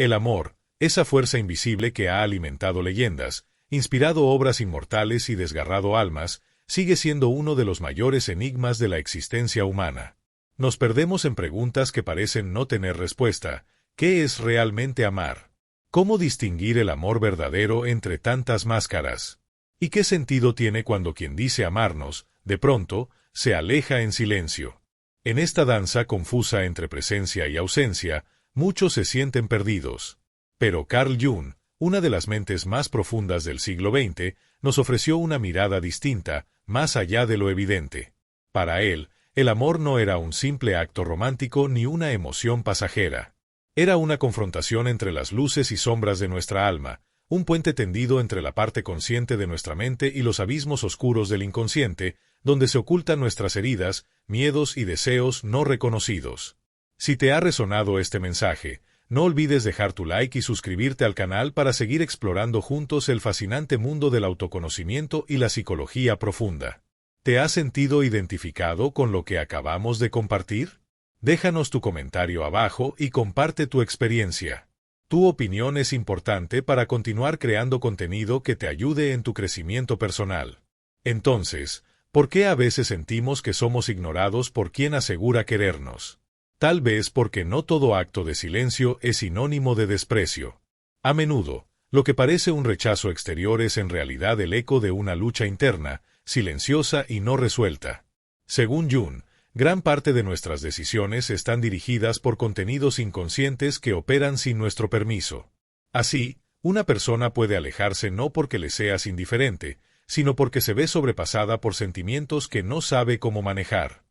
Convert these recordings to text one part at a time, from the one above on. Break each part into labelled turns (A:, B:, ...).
A: El amor, esa fuerza invisible que ha alimentado leyendas, inspirado obras inmortales y desgarrado almas, sigue siendo uno de los mayores enigmas de la existencia humana. Nos perdemos en preguntas que parecen no tener respuesta. ¿Qué es realmente amar? ¿Cómo distinguir el amor verdadero entre tantas máscaras? ¿Y qué sentido tiene cuando quien dice amarnos, de pronto, se aleja en silencio? En esta danza confusa entre presencia y ausencia, muchos se sienten perdidos. Pero Carl Jung, una de las mentes más profundas del siglo XX, nos ofreció una mirada distinta, más allá de lo evidente. Para él, el amor no era un simple acto romántico ni una emoción pasajera. Era una confrontación entre las luces y sombras de nuestra alma, un puente tendido entre la parte consciente de nuestra mente y los abismos oscuros del inconsciente, donde se ocultan nuestras heridas, miedos y deseos no reconocidos. Si te ha resonado este mensaje, no olvides dejar tu like y suscribirte al canal para seguir explorando juntos el fascinante mundo del autoconocimiento y la psicología profunda. ¿Te has sentido identificado con lo que acabamos de compartir? Déjanos tu comentario abajo y comparte tu experiencia. Tu opinión es importante para continuar creando contenido que te ayude en tu crecimiento personal. Entonces, ¿por qué a veces sentimos que somos ignorados por quien asegura querernos? Tal vez porque no todo acto de silencio es sinónimo de desprecio. A menudo, lo que parece un rechazo exterior es en realidad el eco de una lucha interna, silenciosa y no resuelta. Según Jung, gran parte de nuestras decisiones están dirigidas por contenidos inconscientes que operan sin nuestro permiso. Así, una persona puede alejarse no porque le seas indiferente, sino porque se ve sobrepasada por sentimientos que no sabe cómo manejar.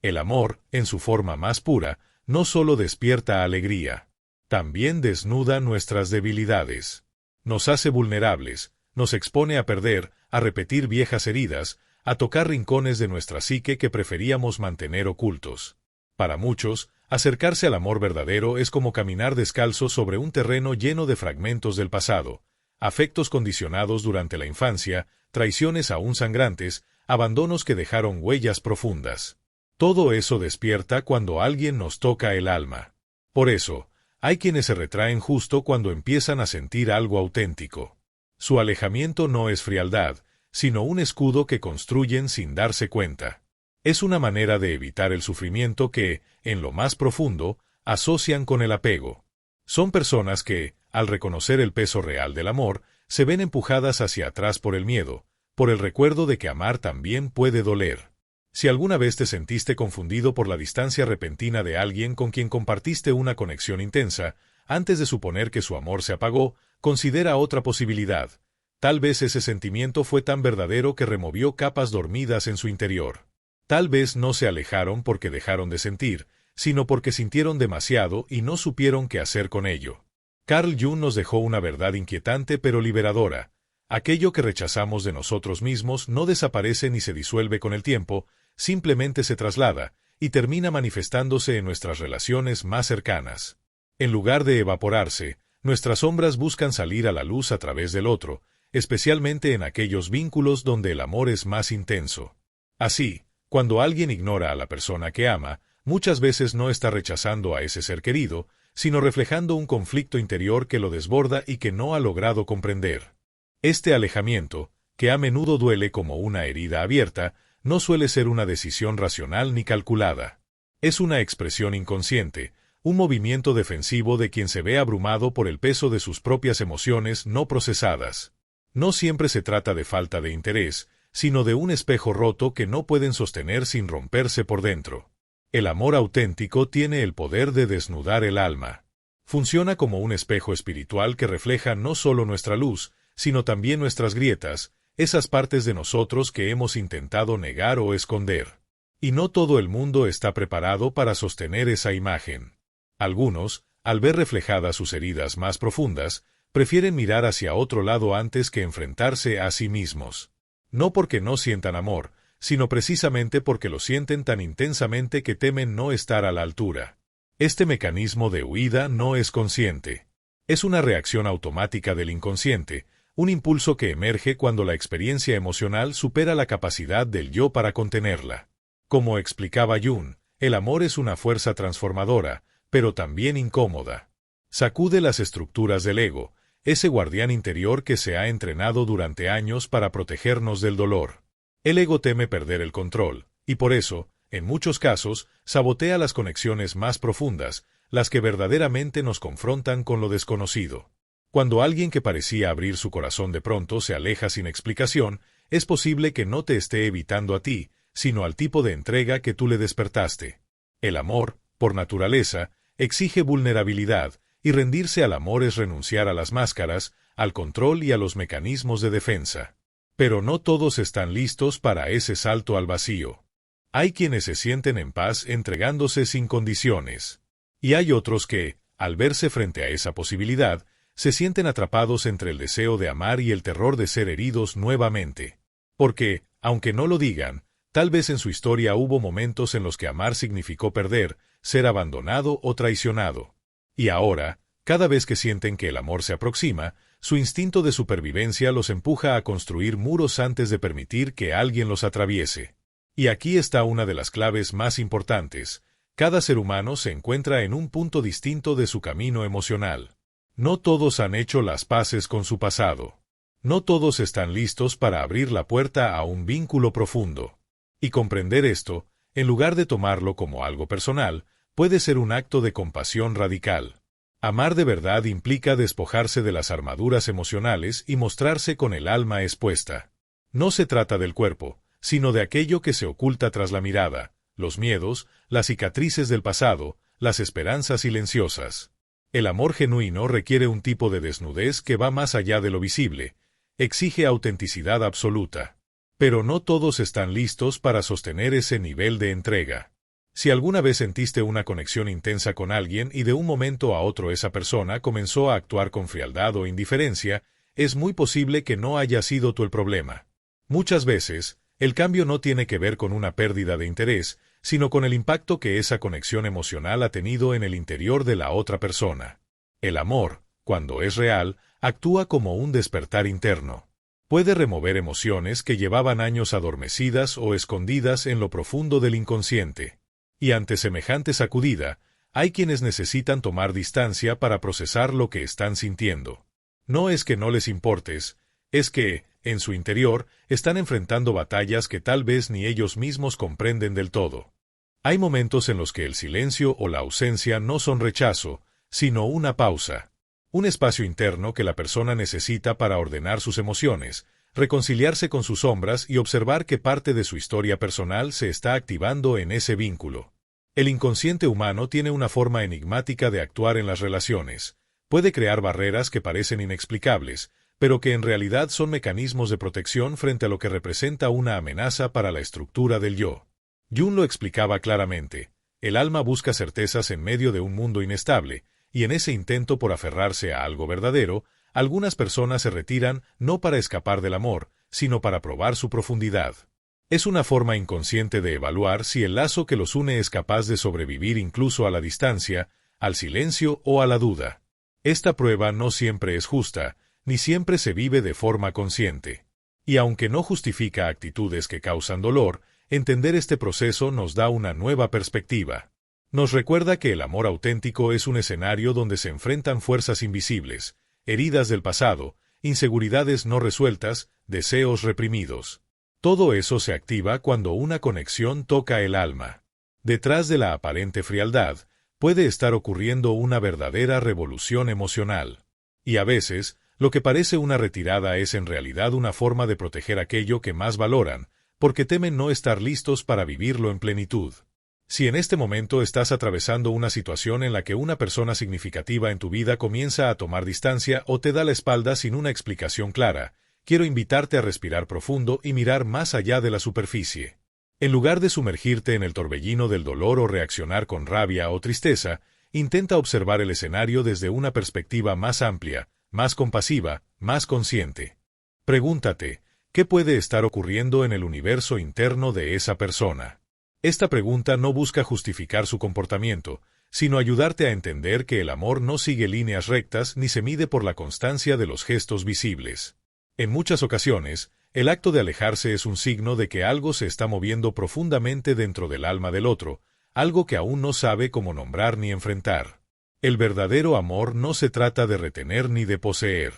A: El amor, en su forma más pura, no solo despierta alegría, también desnuda nuestras debilidades. Nos hace vulnerables, nos expone a perder, a repetir viejas heridas, a tocar rincones de nuestra psique que preferíamos mantener ocultos. Para muchos, acercarse al amor verdadero es como caminar descalzo sobre un terreno lleno de fragmentos del pasado, afectos condicionados durante la infancia, traiciones aún sangrantes, abandonos que dejaron huellas profundas. Todo eso despierta cuando alguien nos toca el alma. Por eso, hay quienes se retraen justo cuando empiezan a sentir algo auténtico. Su alejamiento no es frialdad, sino un escudo que construyen sin darse cuenta. Es una manera de evitar el sufrimiento que, en lo más profundo, asocian con el apego. Son personas que, al reconocer el peso real del amor, se ven empujadas hacia atrás por el miedo, por el recuerdo de que amar también puede doler. Si alguna vez te sentiste confundido por la distancia repentina de alguien con quien compartiste una conexión intensa, antes de suponer que su amor se apagó, considera otra posibilidad. Tal vez ese sentimiento fue tan verdadero que removió capas dormidas en su interior. Tal vez no se alejaron porque dejaron de sentir, sino porque sintieron demasiado y no supieron qué hacer con ello. Carl Jung nos dejó una verdad inquietante pero liberadora. Aquello que rechazamos de nosotros mismos no desaparece ni se disuelve con el tiempo, simplemente se traslada, y termina manifestándose en nuestras relaciones más cercanas. En lugar de evaporarse, nuestras sombras buscan salir a la luz a través del otro, especialmente en aquellos vínculos donde el amor es más intenso. Así, cuando alguien ignora a la persona que ama, muchas veces no está rechazando a ese ser querido, sino reflejando un conflicto interior que lo desborda y que no ha logrado comprender. Este alejamiento, que a menudo duele como una herida abierta, no suele ser una decisión racional ni calculada. Es una expresión inconsciente, un movimiento defensivo de quien se ve abrumado por el peso de sus propias emociones no procesadas. No siempre se trata de falta de interés, sino de un espejo roto que no pueden sostener sin romperse por dentro. El amor auténtico tiene el poder de desnudar el alma. Funciona como un espejo espiritual que refleja no solo nuestra luz, sino también nuestras grietas, esas partes de nosotros que hemos intentado negar o esconder. Y no todo el mundo está preparado para sostener esa imagen. Algunos, al ver reflejadas sus heridas más profundas, prefieren mirar hacia otro lado antes que enfrentarse a sí mismos. No porque no sientan amor, sino precisamente porque lo sienten tan intensamente que temen no estar a la altura. Este mecanismo de huida no es consciente. Es una reacción automática del inconsciente, un impulso que emerge cuando la experiencia emocional supera la capacidad del yo para contenerla. Como explicaba Jung, el amor es una fuerza transformadora, pero también incómoda. Sacude las estructuras del ego, ese guardián interior que se ha entrenado durante años para protegernos del dolor. El ego teme perder el control, y por eso, en muchos casos, sabotea las conexiones más profundas, las que verdaderamente nos confrontan con lo desconocido. Cuando alguien que parecía abrir su corazón de pronto se aleja sin explicación, es posible que no te esté evitando a ti, sino al tipo de entrega que tú le despertaste. El amor, por naturaleza, exige vulnerabilidad, y rendirse al amor es renunciar a las máscaras, al control y a los mecanismos de defensa. Pero no todos están listos para ese salto al vacío. Hay quienes se sienten en paz entregándose sin condiciones. Y hay otros que, al verse frente a esa posibilidad, se sienten atrapados entre el deseo de amar y el terror de ser heridos nuevamente. Porque, aunque no lo digan, tal vez en su historia hubo momentos en los que amar significó perder, ser abandonado o traicionado. Y ahora, cada vez que sienten que el amor se aproxima, su instinto de supervivencia los empuja a construir muros antes de permitir que alguien los atraviese. Y aquí está una de las claves más importantes. Cada ser humano se encuentra en un punto distinto de su camino emocional. No todos han hecho las paces con su pasado. No todos están listos para abrir la puerta a un vínculo profundo. Y comprender esto, en lugar de tomarlo como algo personal, puede ser un acto de compasión radical. Amar de verdad implica despojarse de las armaduras emocionales y mostrarse con el alma expuesta. No se trata del cuerpo, sino de aquello que se oculta tras la mirada, los miedos, las cicatrices del pasado, las esperanzas silenciosas. El amor genuino requiere un tipo de desnudez que va más allá de lo visible, exige autenticidad absoluta. Pero no todos están listos para sostener ese nivel de entrega. Si alguna vez sentiste una conexión intensa con alguien y de un momento a otro esa persona comenzó a actuar con frialdad o indiferencia, es muy posible que no haya sido tú el problema. Muchas veces, el cambio no tiene que ver con una pérdida de interés, sino con el impacto que esa conexión emocional ha tenido en el interior de la otra persona. El amor, cuando es real, actúa como un despertar interno. Puede remover emociones que llevaban años adormecidas o escondidas en lo profundo del inconsciente. Y ante semejante sacudida, hay quienes necesitan tomar distancia para procesar lo que están sintiendo. No es que no les importes, es que, en su interior, están enfrentando batallas que tal vez ni ellos mismos comprenden del todo. Hay momentos en los que el silencio o la ausencia no son rechazo, sino una pausa. Un espacio interno que la persona necesita para ordenar sus emociones, reconciliarse con sus sombras y observar que parte de su historia personal se está activando en ese vínculo. El inconsciente humano tiene una forma enigmática de actuar en las relaciones. Puede crear barreras que parecen inexplicables, pero que en realidad son mecanismos de protección frente a lo que representa una amenaza para la estructura del yo. Jung lo explicaba claramente. El alma busca certezas en medio de un mundo inestable, y en ese intento por aferrarse a algo verdadero, algunas personas se retiran no para escapar del amor, sino para probar su profundidad. Es una forma inconsciente de evaluar si el lazo que los une es capaz de sobrevivir incluso a la distancia, al silencio o a la duda. Esta prueba no siempre es justa, ni siempre se vive de forma consciente. Y aunque no justifica actitudes que causan dolor, entender este proceso nos da una nueva perspectiva. Nos recuerda que el amor auténtico es un escenario donde se enfrentan fuerzas invisibles, heridas del pasado, inseguridades no resueltas, deseos reprimidos. Todo eso se activa cuando una conexión toca el alma. Detrás de la aparente frialdad, puede estar ocurriendo una verdadera revolución emocional. Y a veces, lo que parece una retirada es en realidad una forma de proteger aquello que más valoran, porque temen no estar listos para vivirlo en plenitud. Si en este momento estás atravesando una situación en la que una persona significativa en tu vida comienza a tomar distancia o te da la espalda sin una explicación clara, quiero invitarte a respirar profundo y mirar más allá de la superficie. En lugar de sumergirte en el torbellino del dolor o reaccionar con rabia o tristeza, intenta observar el escenario desde una perspectiva más amplia, más compasiva, más consciente. Pregúntate, ¿qué puede estar ocurriendo en el universo interno de esa persona? Esta pregunta no busca justificar su comportamiento, sino ayudarte a entender que el amor no sigue líneas rectas ni se mide por la constancia de los gestos visibles. En muchas ocasiones, el acto de alejarse es un signo de que algo se está moviendo profundamente dentro del alma del otro, algo que aún no sabe cómo nombrar ni enfrentar. El verdadero amor no se trata de retener ni de poseer.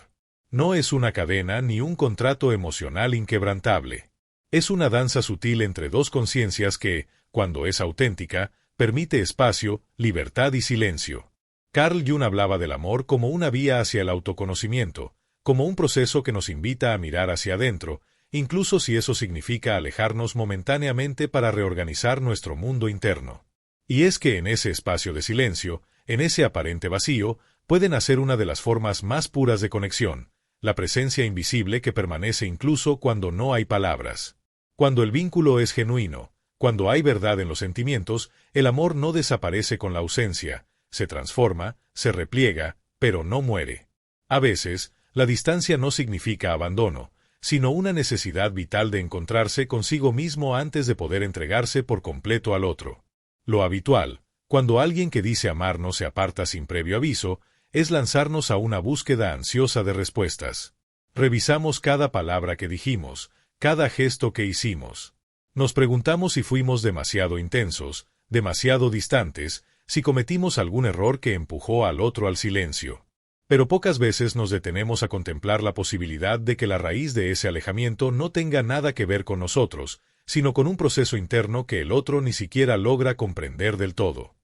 A: No es una cadena ni un contrato emocional inquebrantable. Es una danza sutil entre dos conciencias que, cuando es auténtica, permite espacio, libertad y silencio. Carl Jung hablaba del amor como una vía hacia el autoconocimiento, como un proceso que nos invita a mirar hacia adentro, incluso si eso significa alejarnos momentáneamente para reorganizar nuestro mundo interno. Y es que en ese espacio de silencio, en ese aparente vacío, puede nacer una de las formas más puras de conexión, la presencia invisible que permanece incluso cuando no hay palabras. Cuando el vínculo es genuino, cuando hay verdad en los sentimientos, el amor no desaparece con la ausencia, se transforma, se repliega, pero no muere. A veces, la distancia no significa abandono, sino una necesidad vital de encontrarse consigo mismo antes de poder entregarse por completo al otro. Lo habitual, cuando alguien que dice amarnos se aparta sin previo aviso, es lanzarnos a una búsqueda ansiosa de respuestas. Revisamos cada palabra que dijimos, cada gesto que hicimos. Nos preguntamos si fuimos demasiado intensos, demasiado distantes, si cometimos algún error que empujó al otro al silencio. Pero pocas veces nos detenemos a contemplar la posibilidad de que la raíz de ese alejamiento no tenga nada que ver con nosotros, sino con un proceso interno que el otro ni siquiera logra comprender del todo.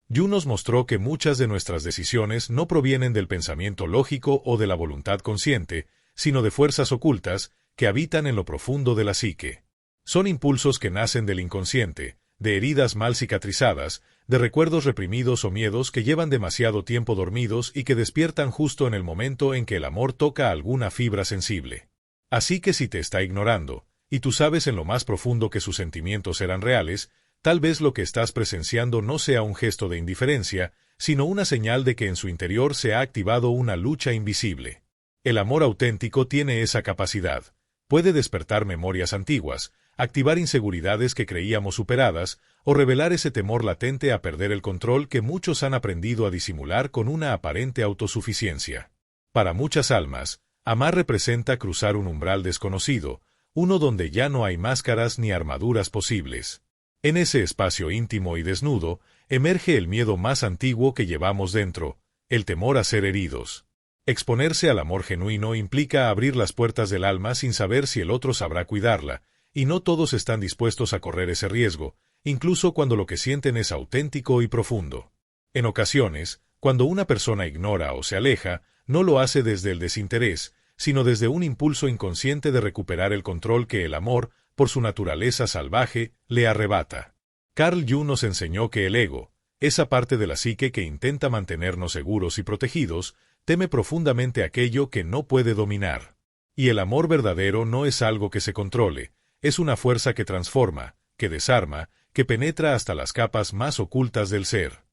A: Jung nos mostró que muchas de nuestras decisiones no provienen del pensamiento lógico o de la voluntad consciente, sino de fuerzas ocultas que habitan en lo profundo de la psique. Son impulsos que nacen del inconsciente, de heridas mal cicatrizadas, de recuerdos reprimidos o miedos que llevan demasiado tiempo dormidos y que despiertan justo en el momento en que el amor toca alguna fibra sensible. Así que si te está ignorando, y tú sabes en lo más profundo que sus sentimientos eran reales, tal vez lo que estás presenciando no sea un gesto de indiferencia, sino una señal de que en su interior se ha activado una lucha invisible. El amor auténtico tiene esa capacidad. Puede despertar memorias antiguas, activar inseguridades que creíamos superadas, o revelar ese temor latente a perder el control que muchos han aprendido a disimular con una aparente autosuficiencia. Para muchas almas, amar representa cruzar un umbral desconocido, uno donde ya no hay máscaras ni armaduras posibles. En ese espacio íntimo y desnudo, emerge el miedo más antiguo que llevamos dentro, el temor a ser heridos. Exponerse al amor genuino implica abrir las puertas del alma sin saber si el otro sabrá cuidarla, y no todos están dispuestos a correr ese riesgo, incluso cuando lo que sienten es auténtico y profundo. En ocasiones, cuando una persona ignora o se aleja, no lo hace desde el desinterés, sino desde un impulso inconsciente de recuperar el control que el amor, por su naturaleza salvaje, le arrebata. Carl Jung nos enseñó que el ego, esa parte de la psique que intenta mantenernos seguros y protegidos, teme profundamente aquello que no puede dominar. Y el amor verdadero no es algo que se controle, es una fuerza que transforma, que desarma, que penetra hasta las capas más ocultas del ser.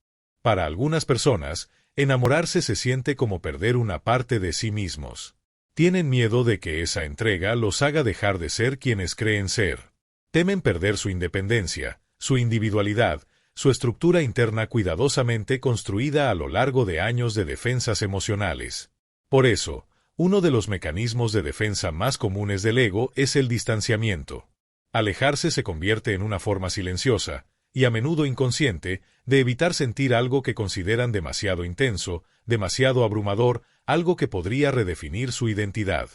A: Para algunas personas, enamorarse se siente como perder una parte de sí mismos. Tienen miedo de que esa entrega los haga dejar de ser quienes creen ser. Temen perder su independencia, su individualidad, su estructura interna cuidadosamente construida a lo largo de años de defensas emocionales. Por eso, uno de los mecanismos de defensa más comunes del ego es el distanciamiento. Alejarse se convierte en una forma silenciosa, y a menudo inconsciente, de evitar sentir algo que consideran demasiado intenso, demasiado abrumador, algo que podría redefinir su identidad.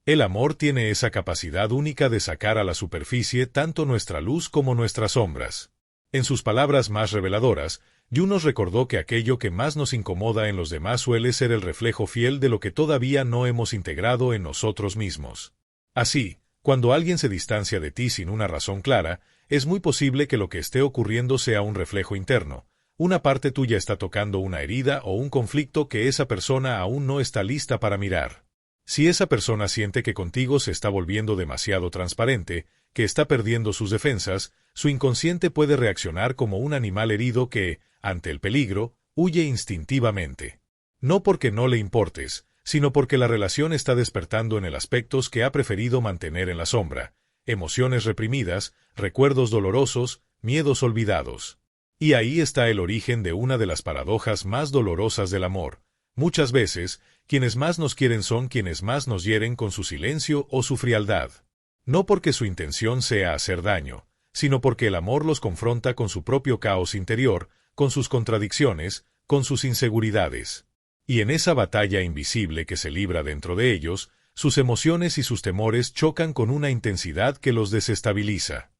A: El amor tiene esa capacidad única de sacar a la superficie tanto nuestra luz como nuestras sombras. En sus palabras más reveladoras, Jung nos recordó que aquello que más nos incomoda en los demás suele ser el reflejo fiel de lo que todavía no hemos integrado en nosotros mismos. Así, cuando alguien se distancia de ti sin una razón clara, es muy posible que lo que esté ocurriendo sea un reflejo interno. Una parte tuya está tocando una herida o un conflicto que esa persona aún no está lista para mirar. Si esa persona siente que contigo se está volviendo demasiado transparente, que está perdiendo sus defensas, su inconsciente puede reaccionar como un animal herido que, ante el peligro, huye instintivamente. No porque no le importes, sino porque la relación está despertando en él aspectos que ha preferido mantener en la sombra, emociones reprimidas, recuerdos dolorosos, miedos olvidados. Y ahí está el origen de una de las paradojas más dolorosas del amor. Muchas veces, quienes más nos quieren son quienes más nos hieren con su silencio o su frialdad. No porque su intención sea hacer daño, sino porque el amor los confronta con su propio caos interior, con sus contradicciones, con sus inseguridades. Y en esa batalla invisible que se libra dentro de ellos, sus emociones y sus temores chocan con una intensidad que los desestabiliza.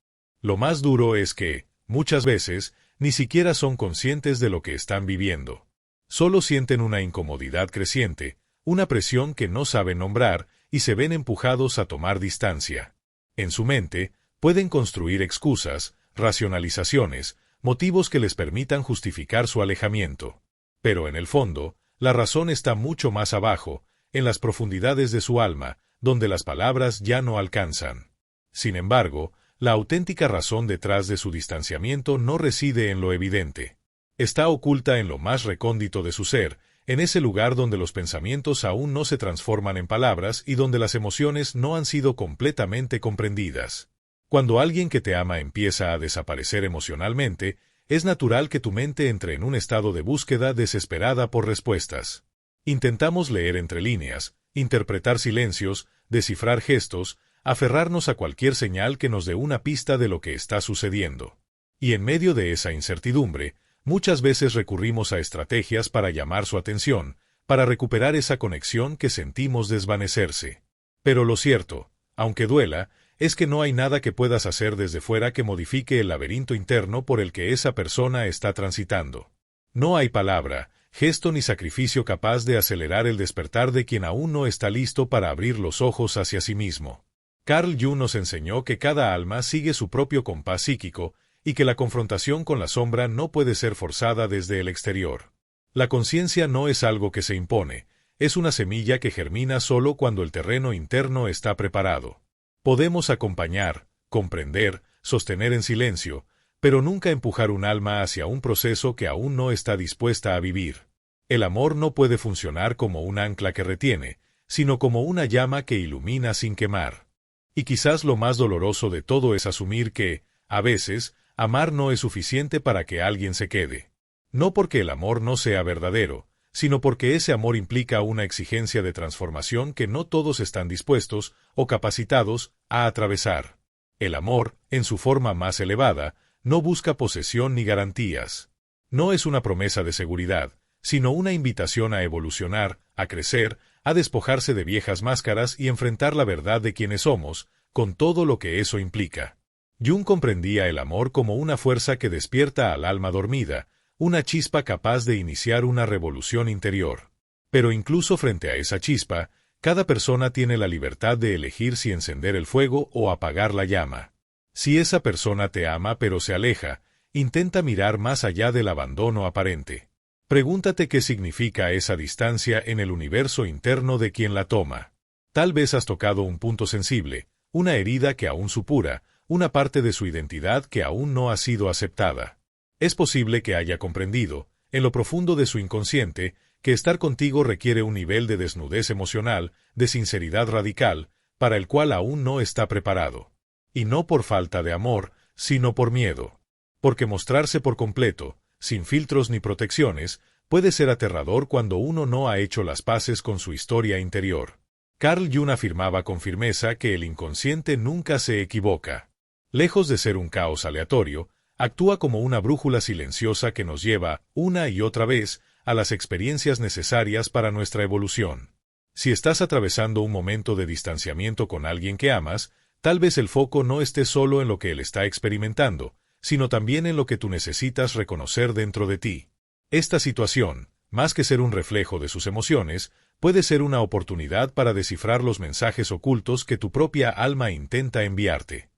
A: Lo más duro es que, muchas veces, ni siquiera son conscientes de lo que están viviendo. Solo sienten una incomodidad creciente, una presión que no saben nombrar, y se ven empujados a tomar distancia. En su mente, pueden construir excusas, racionalizaciones, motivos que les permitan justificar su alejamiento. Pero en el fondo, la razón está mucho más abajo, en las profundidades de su alma, donde las palabras ya no alcanzan. Sin embargo, la auténtica razón detrás de su distanciamiento no reside en lo evidente. Está oculta en lo más recóndito de su ser, en ese lugar donde los pensamientos aún no se transforman en palabras y donde las emociones no han sido completamente comprendidas. Cuando alguien que te ama empieza a desaparecer emocionalmente, es natural que tu mente entre en un estado de búsqueda desesperada por respuestas. Intentamos leer entre líneas, interpretar silencios, descifrar gestos, aferrarnos a cualquier señal que nos dé una pista de lo que está sucediendo. Y en medio de esa incertidumbre, muchas veces recurrimos a estrategias para llamar su atención, para recuperar esa conexión que sentimos desvanecerse. Pero lo cierto, aunque duela, es que no hay nada que puedas hacer desde fuera que modifique el laberinto interno por el que esa persona está transitando. No hay palabra, gesto ni sacrificio capaz de acelerar el despertar de quien aún no está listo para abrir los ojos hacia sí mismo. Carl Jung nos enseñó que cada alma sigue su propio compás psíquico y que la confrontación con la sombra no puede ser forzada desde el exterior. La conciencia no es algo que se impone, es una semilla que germina solo cuando el terreno interno está preparado. Podemos acompañar, comprender, sostener en silencio, pero nunca empujar un alma hacia un proceso que aún no está dispuesta a vivir. El amor no puede funcionar como un ancla que retiene, sino como una llama que ilumina sin quemar. Y quizás lo más doloroso de todo es asumir que, a veces, amar no es suficiente para que alguien se quede. No porque el amor no sea verdadero, sino porque ese amor implica una exigencia de transformación que no todos están dispuestos o capacitados a atravesar. El amor, en su forma más elevada, no busca posesión ni garantías. No es una promesa de seguridad, sino una invitación a evolucionar, a crecer, a despojarse de viejas máscaras y enfrentar la verdad de quienes somos, con todo lo que eso implica. Jung comprendía el amor como una fuerza que despierta al alma dormida, una chispa capaz de iniciar una revolución interior. Pero incluso frente a esa chispa, cada persona tiene la libertad de elegir si encender el fuego o apagar la llama. Si esa persona te ama pero se aleja, intenta mirar más allá del abandono aparente. Pregúntate qué significa esa distancia en el universo interno de quien la toma. Tal vez has tocado un punto sensible, una herida que aún supura, una parte de su identidad que aún no ha sido aceptada. Es posible que haya comprendido, en lo profundo de su inconsciente, que estar contigo requiere un nivel de desnudez emocional, de sinceridad radical, para el cual aún no está preparado. Y no por falta de amor, sino por miedo. Porque mostrarse por completo, sin filtros ni protecciones, puede ser aterrador cuando uno no ha hecho las paces con su historia interior. Carl Jung afirmaba con firmeza que el inconsciente nunca se equivoca. Lejos de ser un caos aleatorio, actúa como una brújula silenciosa que nos lleva, una y otra vez, a las experiencias necesarias para nuestra evolución. Si estás atravesando un momento de distanciamiento con alguien que amas, tal vez el foco no esté solo en lo que él está experimentando, sino también en lo que tú necesitas reconocer dentro de ti. Esta situación, más que ser un reflejo de sus emociones, puede ser una oportunidad para descifrar los mensajes ocultos que tu propia alma intenta enviarte.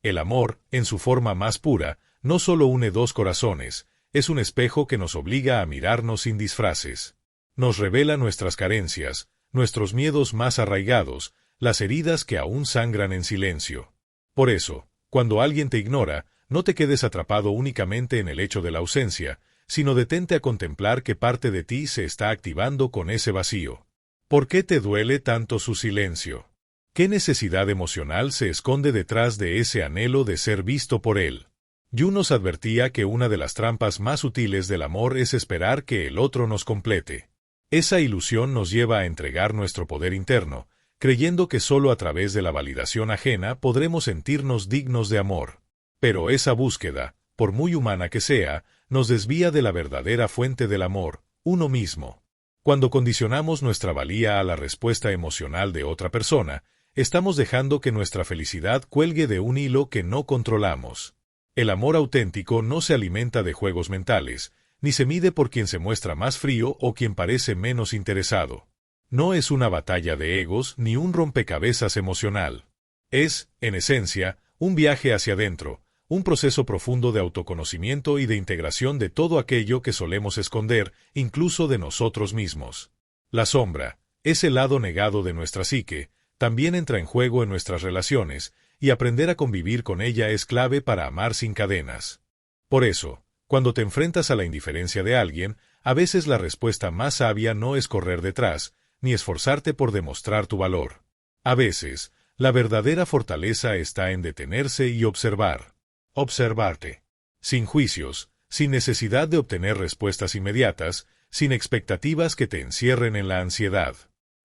A: El amor, en su forma más pura, no solo une dos corazones, es un espejo que nos obliga a mirarnos sin disfraces. Nos revela nuestras carencias, nuestros miedos más arraigados, las heridas que aún sangran en silencio. Por eso, cuando alguien te ignora, no te quedes atrapado únicamente en el hecho de la ausencia, sino detente a contemplar qué parte de ti se está activando con ese vacío. ¿Por qué te duele tanto su silencio? ¿Qué necesidad emocional se esconde detrás de ese anhelo de ser visto por él? Jung nos advertía que una de las trampas más sutiles del amor es esperar que el otro nos complete. Esa ilusión nos lleva a entregar nuestro poder interno, creyendo que solo a través de la validación ajena podremos sentirnos dignos de amor. Pero esa búsqueda, por muy humana que sea, nos desvía de la verdadera fuente del amor, uno mismo. Cuando condicionamos nuestra valía a la respuesta emocional de otra persona, estamos dejando que nuestra felicidad cuelgue de un hilo que no controlamos. El amor auténtico no se alimenta de juegos mentales, ni se mide por quien se muestra más frío o quien parece menos interesado. No es una batalla de egos ni un rompecabezas emocional. Es, en esencia, un viaje hacia adentro, un proceso profundo de autoconocimiento y de integración de todo aquello que solemos esconder, incluso de nosotros mismos. La sombra, ese lado negado de nuestra psique, también entra en juego en nuestras relaciones, y aprender a convivir con ella es clave para amar sin cadenas. Por eso, cuando te enfrentas a la indiferencia de alguien, a veces la respuesta más sabia no es correr detrás, ni esforzarte por demostrar tu valor. A veces, la verdadera fortaleza está en detenerse y observar. Observarte. Sin juicios, sin necesidad de obtener respuestas inmediatas, sin expectativas que te encierren en la ansiedad.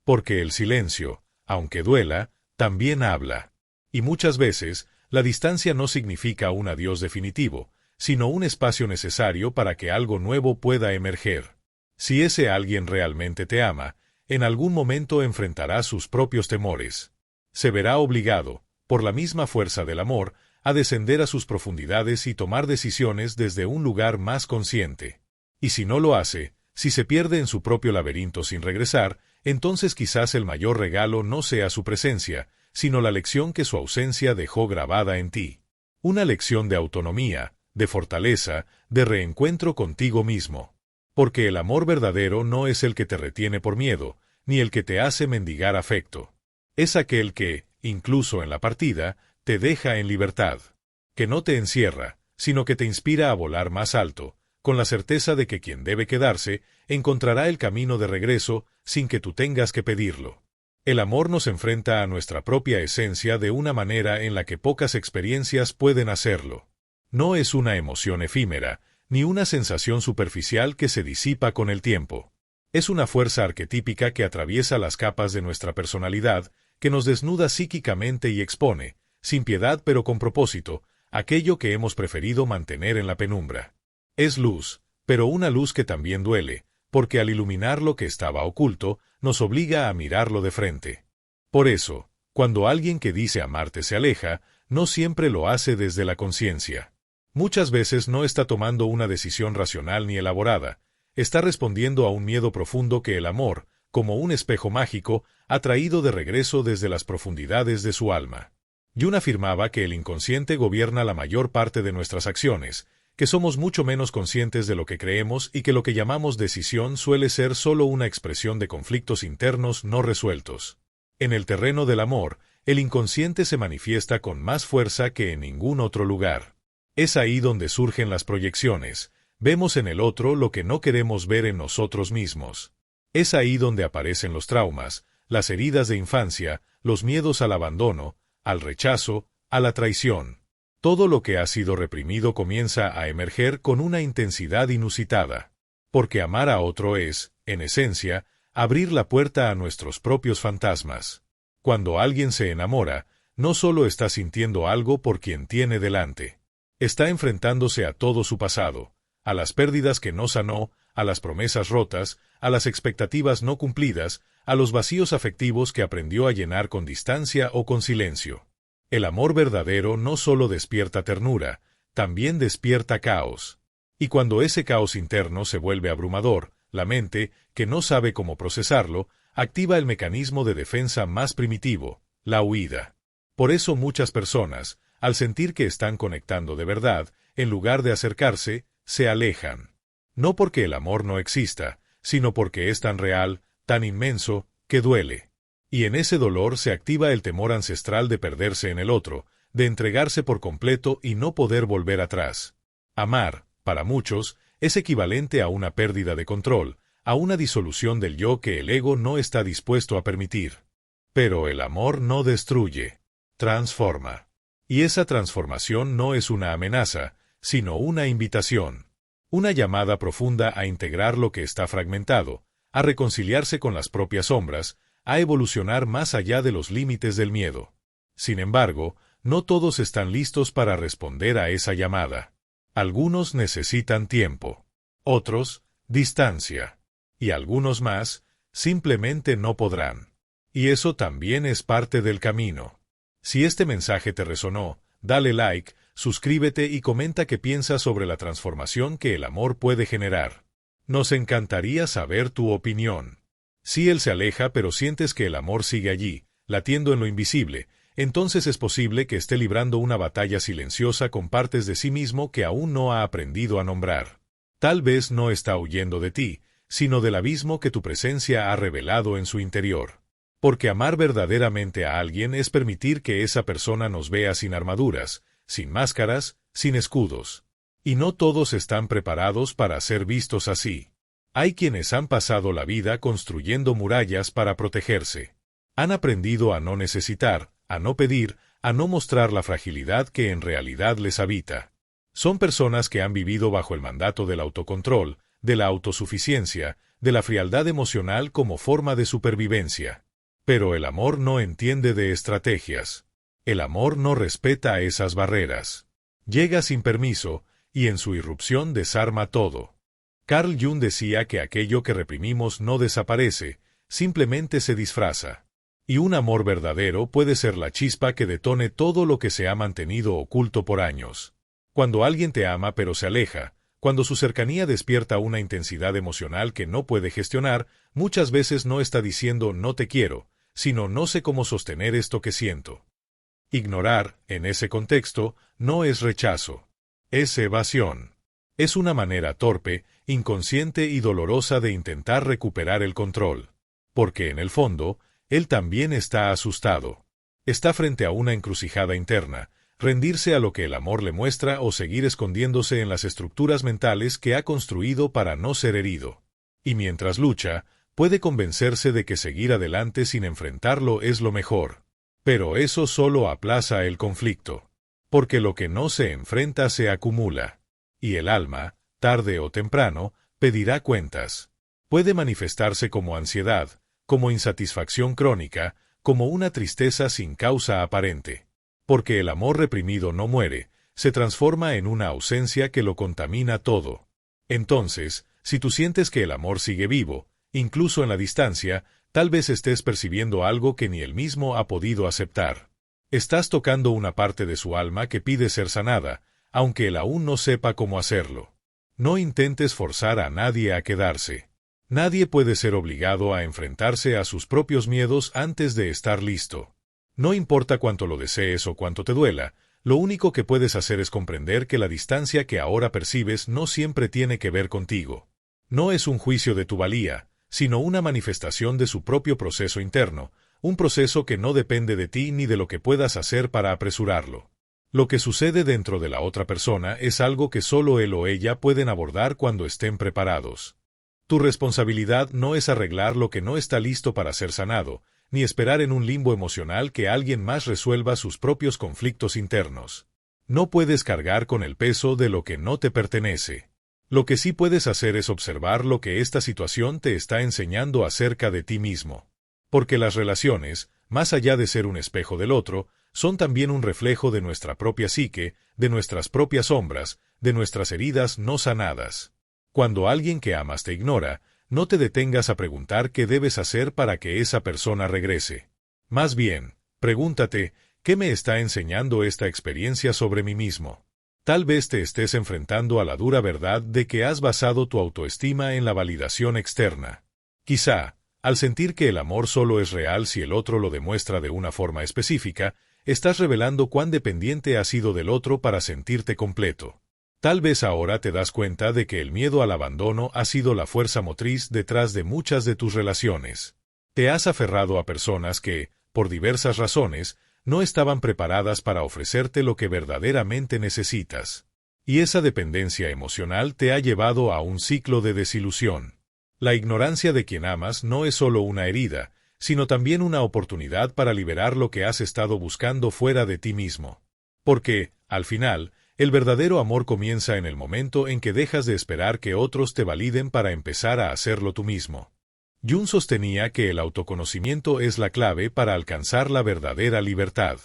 A: Porque el silencio, aunque duela, también habla. Y muchas veces, la distancia no significa un adiós definitivo, sino un espacio necesario para que algo nuevo pueda emerger. Si ese alguien realmente te ama, en algún momento enfrentará sus propios temores. Se verá obligado, por la misma fuerza del amor, a descender a sus profundidades y tomar decisiones desde un lugar más consciente. Y si no lo hace, si se pierde en su propio laberinto sin regresar, entonces quizás el mayor regalo no sea su presencia, sino la lección que su ausencia dejó grabada en ti. Una lección de autonomía, de fortaleza, de reencuentro contigo mismo. Porque el amor verdadero no es el que te retiene por miedo, ni el que te hace mendigar afecto. Es aquel que, incluso en la partida, te deja en libertad, que no te encierra, sino que te inspira a volar más alto, con la certeza de que quien debe quedarse encontrará el camino de regreso sin que tú tengas que pedirlo. El amor nos enfrenta a nuestra propia esencia de una manera en la que pocas experiencias pueden hacerlo. No es una emoción efímera, ni una sensación superficial que se disipa con el tiempo. Es una fuerza arquetípica que atraviesa las capas de nuestra personalidad, que nos desnuda psíquicamente y expone, sin piedad pero con propósito, aquello que hemos preferido mantener en la penumbra. Es luz, pero una luz que también duele, porque al iluminar lo que estaba oculto, nos obliga a mirarlo de frente. Por eso, cuando alguien que dice amarte se aleja, no siempre lo hace desde la conciencia. Muchas veces no está tomando una decisión racional ni elaborada, está respondiendo a un miedo profundo que el amor, como un espejo mágico, ha traído de regreso desde las profundidades de su alma. Jung afirmaba que el inconsciente gobierna la mayor parte de nuestras acciones, que somos mucho menos conscientes de lo que creemos y que lo que llamamos decisión suele ser solo una expresión de conflictos internos no resueltos. En el terreno del amor, el inconsciente se manifiesta con más fuerza que en ningún otro lugar. Es ahí donde surgen las proyecciones, vemos en el otro lo que no queremos ver en nosotros mismos. Es ahí donde aparecen los traumas, las heridas de infancia, los miedos al abandono, al rechazo, a la traición. Todo lo que ha sido reprimido comienza a emerger con una intensidad inusitada. Porque amar a otro es, en esencia, abrir la puerta a nuestros propios fantasmas. Cuando alguien se enamora, no solo está sintiendo algo por quien tiene delante. Está enfrentándose a todo su pasado, a las pérdidas que no sanó, a las promesas rotas, a las expectativas no cumplidas, a los vacíos afectivos que aprendió a llenar con distancia o con silencio. El amor verdadero no solo despierta ternura, también despierta caos. Y cuando ese caos interno se vuelve abrumador, la mente, que no sabe cómo procesarlo, activa el mecanismo de defensa más primitivo, la huida. Por eso muchas personas, al sentir que están conectando de verdad, en lugar de acercarse, se alejan. No porque el amor no exista, sino porque es tan real, tan inmenso, que duele. Y en ese dolor se activa el temor ancestral de perderse en el otro, de entregarse por completo y no poder volver atrás. Amar, para muchos, es equivalente a una pérdida de control, a una disolución del yo que el ego no está dispuesto a permitir. Pero el amor no destruye, transforma. Y esa transformación no es una amenaza, sino una invitación. Una llamada profunda a integrar lo que está fragmentado, a reconciliarse con las propias sombras, a evolucionar más allá de los límites del miedo. Sin embargo, no todos están listos para responder a esa llamada. Algunos necesitan tiempo. Otros, distancia. Y algunos más, simplemente no podrán. Y eso también es parte del camino. Si este mensaje te resonó, dale like, suscríbete y comenta qué piensas sobre la transformación que el amor puede generar. Nos encantaría saber tu opinión. Si él se aleja pero sientes que el amor sigue allí, latiendo en lo invisible, entonces es posible que esté librando una batalla silenciosa con partes de sí mismo que aún no ha aprendido a nombrar. Tal vez no está huyendo de ti, sino del abismo que tu presencia ha revelado en su interior. Porque amar verdaderamente a alguien es permitir que esa persona nos vea sin armaduras, sin máscaras, sin escudos. Y no todos están preparados para ser vistos así. Hay quienes han pasado la vida construyendo murallas para protegerse. Han aprendido a no necesitar, a no pedir, a no mostrar la fragilidad que en realidad les habita. Son personas que han vivido bajo el mandato del autocontrol, de la autosuficiencia, de la frialdad emocional como forma de supervivencia. Pero el amor no entiende de estrategias. El amor no respeta esas barreras. Llega sin permiso, y en su irrupción desarma todo. Carl Jung decía que aquello que reprimimos no desaparece, simplemente se disfraza. Y un amor verdadero puede ser la chispa que detone todo lo que se ha mantenido oculto por años. Cuando alguien te ama pero se aleja, cuando su cercanía despierta una intensidad emocional que no puede gestionar, muchas veces no está diciendo no te quiero, sino no sé cómo sostener esto que siento. Ignorar, en ese contexto, no es rechazo. Es evasión. Es una manera torpe, inconsciente y dolorosa de intentar recuperar el control. Porque en el fondo, él también está asustado. Está frente a una encrucijada interna, rendirse a lo que el amor le muestra o seguir escondiéndose en las estructuras mentales que ha construido para no ser herido. Y mientras lucha, puede convencerse de que seguir adelante sin enfrentarlo es lo mejor. Pero eso solo aplaza el conflicto. Porque lo que no se enfrenta se acumula. Y el alma, tarde o temprano, pedirá cuentas. Puede manifestarse como ansiedad, como insatisfacción crónica, como una tristeza sin causa aparente. Porque el amor reprimido no muere, se transforma en una ausencia que lo contamina todo. Entonces, si tú sientes que el amor sigue vivo, incluso en la distancia, tal vez estés percibiendo algo que ni él mismo ha podido aceptar. Estás tocando una parte de su alma que pide ser sanada, aunque él aún no sepa cómo hacerlo. No intentes forzar a nadie a quedarse. Nadie puede ser obligado a enfrentarse a sus propios miedos antes de estar listo. No importa cuánto lo desees o cuánto te duela, lo único que puedes hacer es comprender que la distancia que ahora percibes no siempre tiene que ver contigo. No es un juicio de tu valía, sino una manifestación de su propio proceso interno, un proceso que no depende de ti ni de lo que puedas hacer para apresurarlo. Lo que sucede dentro de la otra persona es algo que solo él o ella pueden abordar cuando estén preparados. Tu responsabilidad no es arreglar lo que no está listo para ser sanado, ni esperar en un limbo emocional que alguien más resuelva sus propios conflictos internos. No puedes cargar con el peso de lo que no te pertenece. Lo que sí puedes hacer es observar lo que esta situación te está enseñando acerca de ti mismo. Porque las relaciones, más allá de ser un espejo del otro, son también un reflejo de nuestra propia psique, de nuestras propias sombras, de nuestras heridas no sanadas. Cuando alguien que amas te ignora, no te detengas a preguntar qué debes hacer para que esa persona regrese. Más bien, pregúntate, ¿qué me está enseñando esta experiencia sobre mí mismo? Tal vez te estés enfrentando a la dura verdad de que has basado tu autoestima en la validación externa. Quizá, al sentir que el amor solo es real si el otro lo demuestra de una forma específica, estás revelando cuán dependiente has sido del otro para sentirte completo. Tal vez ahora te das cuenta de que el miedo al abandono ha sido la fuerza motriz detrás de muchas de tus relaciones. Te has aferrado a personas que, por diversas razones, no estaban preparadas para ofrecerte lo que verdaderamente necesitas. Y esa dependencia emocional te ha llevado a un ciclo de desilusión. La ignorancia de quien amas no es solo una herida, sino también una oportunidad para liberar lo que has estado buscando fuera de ti mismo. Porque, al final, el verdadero amor comienza en el momento en que dejas de esperar que otros te validen para empezar a hacerlo tú mismo. Jung sostenía que el autoconocimiento es la clave para alcanzar la verdadera libertad.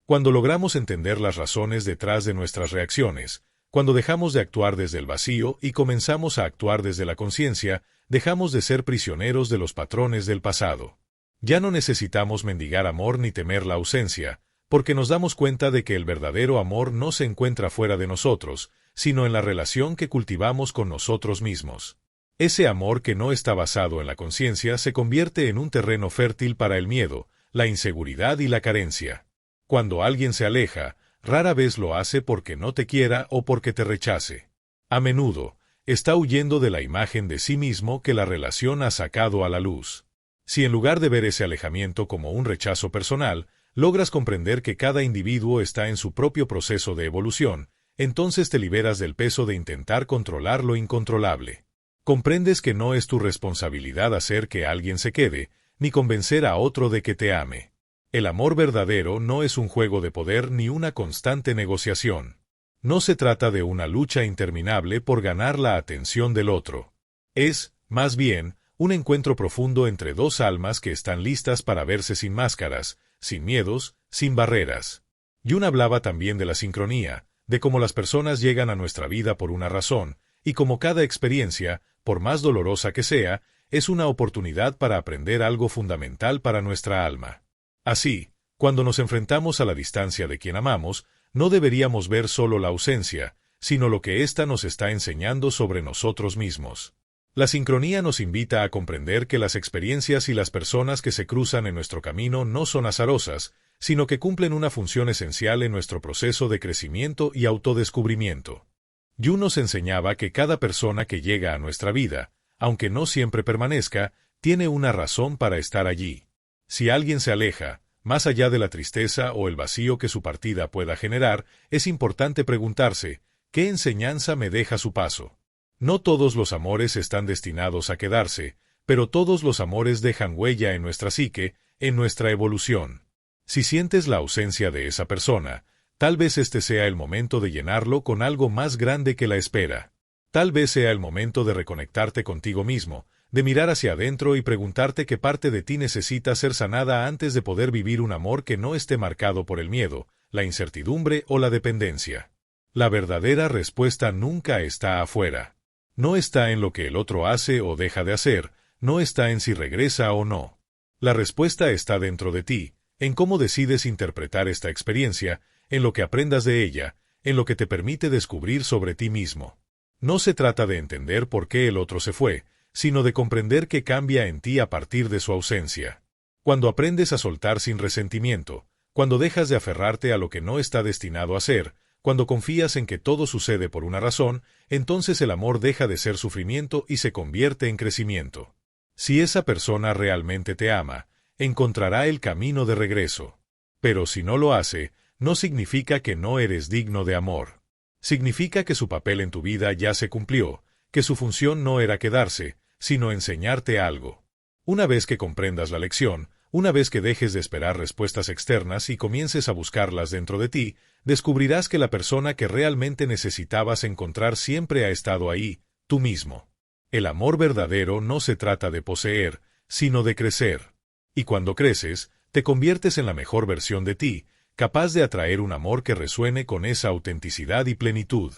A: Cuando logramos entender las razones detrás de nuestras reacciones, Cuando dejamos de actuar desde el vacío y comenzamos a actuar desde la conciencia, dejamos de ser prisioneros de los patrones del pasado. Ya no necesitamos mendigar amor ni temer la ausencia, porque nos damos cuenta de que el verdadero amor no se encuentra fuera de nosotros, sino en la relación que cultivamos con nosotros mismos. Ese amor que no está basado en la conciencia se convierte en un terreno fértil para el miedo, la inseguridad y la carencia. Cuando alguien se aleja, rara vez lo hace porque no te quiera o porque te rechace. A menudo, está huyendo de la imagen de sí mismo que la relación ha sacado a la luz. Si en lugar de ver ese alejamiento como un rechazo personal, logras comprender que cada individuo está en su propio proceso de evolución, entonces te liberas del peso de intentar controlar lo incontrolable. Comprendes que no es tu responsabilidad hacer que alguien se quede, ni convencer a otro de que te ame. El amor verdadero no es un juego de poder ni una constante negociación. No se trata de una lucha interminable por ganar la atención del otro. Es, más bien, un encuentro profundo entre dos almas que están listas para verse sin máscaras, sin miedos, sin barreras. Jung hablaba también de la sincronía, de cómo las personas llegan a nuestra vida por una razón, y como cada experiencia, por más dolorosa que sea, es una oportunidad para aprender algo fundamental para nuestra alma. Así, cuando nos enfrentamos a la distancia de quien amamos, no deberíamos ver solo la ausencia, sino lo que ésta nos está enseñando sobre nosotros mismos. La sincronía nos invita a comprender que las experiencias y las personas que se cruzan en nuestro camino no son azarosas, sino que cumplen una función esencial en nuestro proceso de crecimiento y autodescubrimiento. Jung nos enseñaba que cada persona que llega a nuestra vida, aunque no siempre permanezca, tiene una razón para estar allí. Si alguien se aleja, más allá de la tristeza o el vacío que su partida pueda generar, es importante preguntarse, ¿qué enseñanza me deja su paso? No todos los amores están destinados a quedarse, pero todos los amores dejan huella en nuestra psique, en nuestra evolución. Si sientes la ausencia de esa persona, tal vez este sea el momento de llenarlo con algo más grande que la espera. Tal vez sea el momento de reconectarte contigo mismo, de mirar hacia adentro y preguntarte qué parte de ti necesita ser sanada antes de poder vivir un amor que no esté marcado por el miedo, la incertidumbre o la dependencia. La verdadera respuesta nunca está afuera. No está en lo que el otro hace o deja de hacer, no está en si regresa o no. La respuesta está dentro de ti, en cómo decides interpretar esta experiencia, en lo que aprendas de ella, en lo que te permite descubrir sobre ti mismo. No se trata de entender por qué el otro se fue, sino de comprender qué cambia en ti a partir de su ausencia. Cuando aprendes a soltar sin resentimiento, cuando dejas de aferrarte a lo que no está destinado a ser, cuando confías en que todo sucede por una razón, entonces el amor deja de ser sufrimiento y se convierte en crecimiento. Si esa persona realmente te ama, encontrará el camino de regreso. Pero si no lo hace, no significa que no eres digno de amor. Significa que su papel en tu vida ya se cumplió, que su función no era quedarse, sino enseñarte algo. Una vez que comprendas la lección, una vez que dejes de esperar respuestas externas y comiences a buscarlas dentro de ti, descubrirás que la persona que realmente necesitabas encontrar siempre ha estado ahí, tú mismo. El amor verdadero no se trata de poseer, sino de crecer. Y cuando creces, te conviertes en la mejor versión de ti, capaz de atraer un amor que resuene con esa autenticidad y plenitud.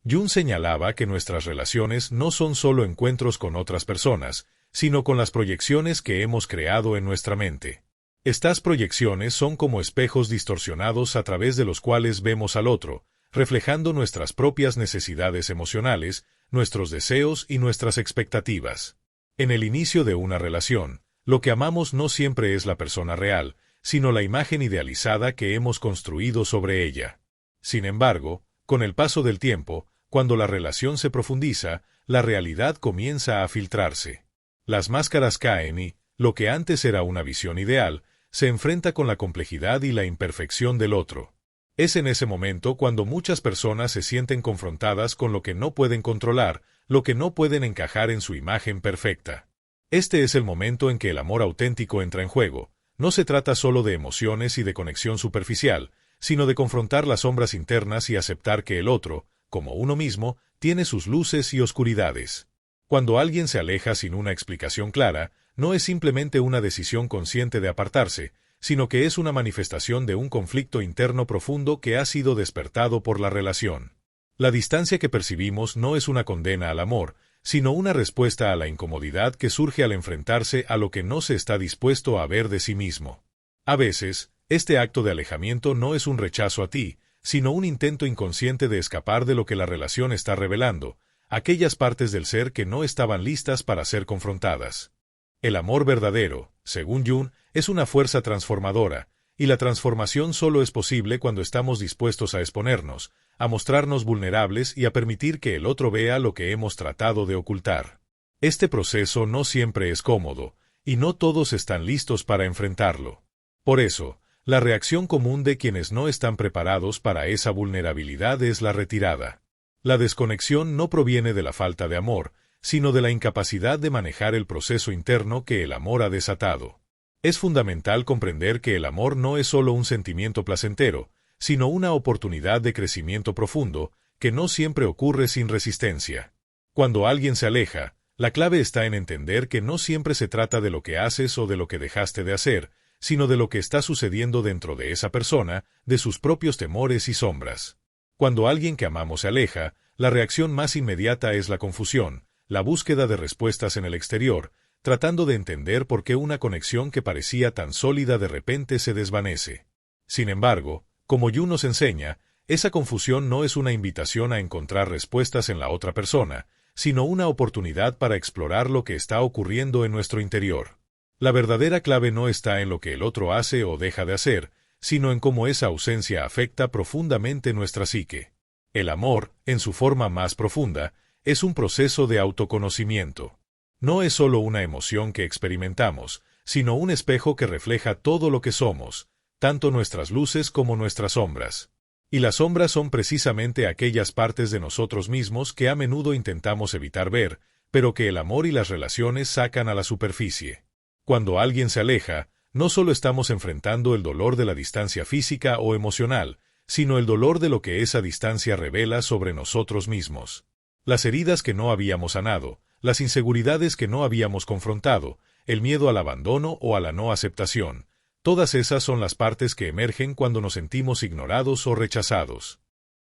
A: Jung señalaba que nuestras relaciones no son solo encuentros con otras personas, sino con las proyecciones que hemos creado en nuestra mente. Estas proyecciones son como espejos distorsionados a través de los cuales vemos al otro, reflejando nuestras propias necesidades emocionales, nuestros deseos y nuestras expectativas. En el inicio de una relación, lo que amamos no siempre es la persona real, sino la imagen idealizada que hemos construido sobre ella. Sin embargo, con el paso del tiempo, cuando la relación se profundiza, la realidad comienza a filtrarse. Las máscaras caen y, lo que antes era una visión ideal, se enfrenta con la complejidad y la imperfección del otro. Es en ese momento cuando muchas personas se sienten confrontadas con lo que no pueden controlar, lo que no pueden encajar en su imagen perfecta. Este es el momento en que el amor auténtico entra en juego. No se trata solo de emociones y de conexión superficial, sino de confrontar las sombras internas y aceptar que el otro, como uno mismo, tiene sus luces y oscuridades. Cuando alguien se aleja sin una explicación clara, no es simplemente una decisión consciente de apartarse, sino que es una manifestación de un conflicto interno profundo que ha sido despertado por la relación. La distancia que percibimos no es una condena al amor, sino una respuesta a la incomodidad que surge al enfrentarse a lo que no se está dispuesto a ver de sí mismo. A veces, este acto de alejamiento no es un rechazo a ti, sino un intento inconsciente de escapar de lo que la relación está revelando, aquellas partes del ser que no estaban listas para ser confrontadas. El amor verdadero, según Jung, es una fuerza transformadora, y la transformación solo es posible cuando estamos dispuestos a exponernos, a mostrarnos vulnerables y a permitir que el otro vea lo que hemos tratado de ocultar. Este proceso no siempre es cómodo, y no todos están listos para enfrentarlo. Por eso, la reacción común de quienes no están preparados para esa vulnerabilidad es la retirada. La desconexión no proviene de la falta de amor, sino de la incapacidad de manejar el proceso interno que el amor ha desatado. Es fundamental comprender que el amor no es solo un sentimiento placentero, sino una oportunidad de crecimiento profundo, que no siempre ocurre sin resistencia. Cuando alguien se aleja, la clave está en entender que no siempre se trata de lo que haces o de lo que dejaste de hacer, sino de lo que está sucediendo dentro de esa persona, de sus propios temores y sombras. Cuando alguien que amamos se aleja, la reacción más inmediata es la confusión, la búsqueda de respuestas en el exterior, tratando de entender por qué una conexión que parecía tan sólida de repente se desvanece. Sin embargo, como Jung nos enseña, esa confusión no es una invitación a encontrar respuestas en la otra persona, sino una oportunidad para explorar lo que está ocurriendo en nuestro interior. La verdadera clave no está en lo que el otro hace o deja de hacer, sino en cómo esa ausencia afecta profundamente nuestra psique. El amor, en su forma más profunda, es un proceso de autoconocimiento. No es solo una emoción que experimentamos, sino un espejo que refleja todo lo que somos, tanto nuestras luces como nuestras sombras. Y las sombras son precisamente aquellas partes de nosotros mismos que a menudo intentamos evitar ver, pero que el amor y las relaciones sacan a la superficie. Cuando alguien se aleja, no solo estamos enfrentando el dolor de la distancia física o emocional, sino el dolor de lo que esa distancia revela sobre nosotros mismos. Las heridas que no habíamos sanado, las inseguridades que no habíamos confrontado, el miedo al abandono o a la no aceptación, todas esas son las partes que emergen cuando nos sentimos ignorados o rechazados.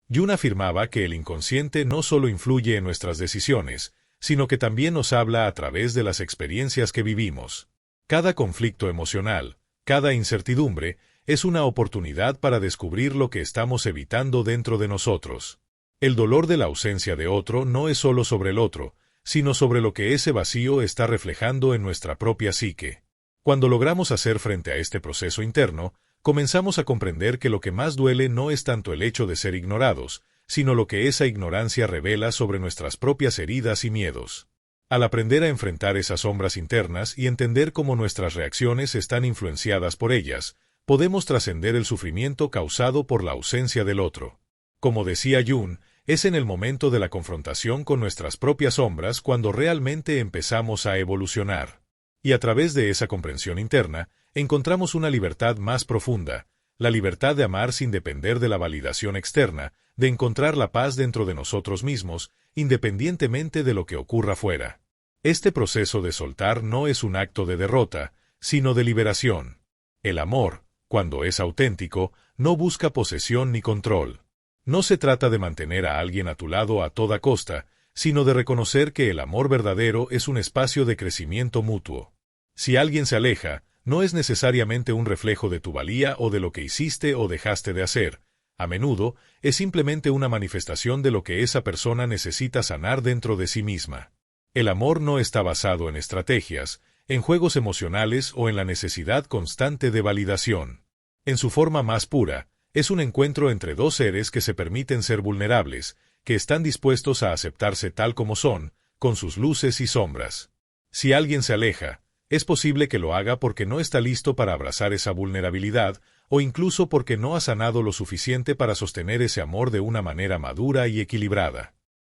A: Jung afirmaba que el inconsciente no solo influye en nuestras decisiones, sino que también nos habla a través de las experiencias que vivimos. Cada conflicto emocional, cada incertidumbre, es una oportunidad para descubrir lo que estamos evitando dentro de nosotros. El dolor de la ausencia de otro no es solo sobre el otro, sino sobre lo que ese vacío está reflejando en nuestra propia psique. Cuando logramos hacer frente a este proceso interno, comenzamos a comprender que lo que más duele no es tanto el hecho de ser ignorados, sino lo que esa ignorancia revela sobre nuestras propias heridas y miedos. Al aprender a enfrentar esas sombras internas y entender cómo nuestras reacciones están influenciadas por ellas, podemos trascender el sufrimiento causado por la ausencia del otro. Como decía Jung, es en el momento de la confrontación con nuestras propias sombras cuando realmente empezamos a evolucionar. Y a través de esa comprensión interna, encontramos una libertad más profunda, la libertad de amar sin depender de la validación externa, de encontrar la paz dentro de nosotros mismos, independientemente de lo que ocurra fuera. Este proceso de soltar no es un acto de derrota, sino de liberación. El amor, cuando es auténtico, no busca posesión ni control. No se trata de mantener a alguien a tu lado a toda costa, sino de reconocer que el amor verdadero es un espacio de crecimiento mutuo. Si alguien se aleja, no es necesariamente un reflejo de tu valía o de lo que hiciste o dejaste de hacer. A menudo, es simplemente una manifestación de lo que esa persona necesita sanar dentro de sí misma. El amor no está basado en estrategias, en juegos emocionales o en la necesidad constante de validación. En su forma más pura, es un encuentro entre dos seres que se permiten ser vulnerables, que están dispuestos a aceptarse tal como son, con sus luces y sombras. Si alguien se aleja, es posible que lo haga porque no está listo para abrazar esa vulnerabilidad, o incluso porque no ha sanado lo suficiente para sostener ese amor de una manera madura y equilibrada.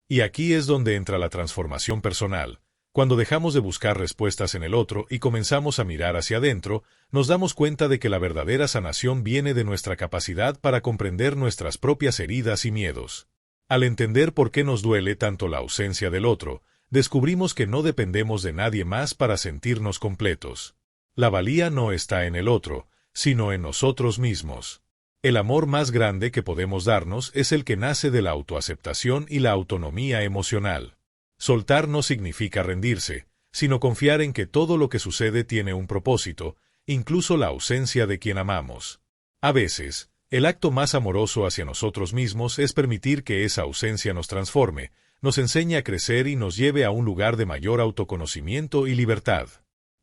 A: Y aquí es donde entra la transformación personal. Cuando dejamos de buscar respuestas en el otro y comenzamos a mirar hacia adentro, nos damos cuenta de que la verdadera sanación viene de nuestra capacidad para comprender nuestras propias heridas y miedos. Al entender por qué nos duele tanto la ausencia del otro, descubrimos que no dependemos de nadie más para sentirnos completos. La valía no está en el otro, sino en nosotros mismos. El amor más grande que podemos darnos es el que nace de la autoaceptación y la autonomía emocional. Soltar no significa rendirse, sino confiar en que todo lo que sucede tiene un propósito, incluso la ausencia de quien amamos. A veces, el acto más amoroso hacia nosotros mismos es permitir que esa ausencia nos transforme, nos enseñe a crecer y nos lleve a un lugar de mayor autoconocimiento y libertad.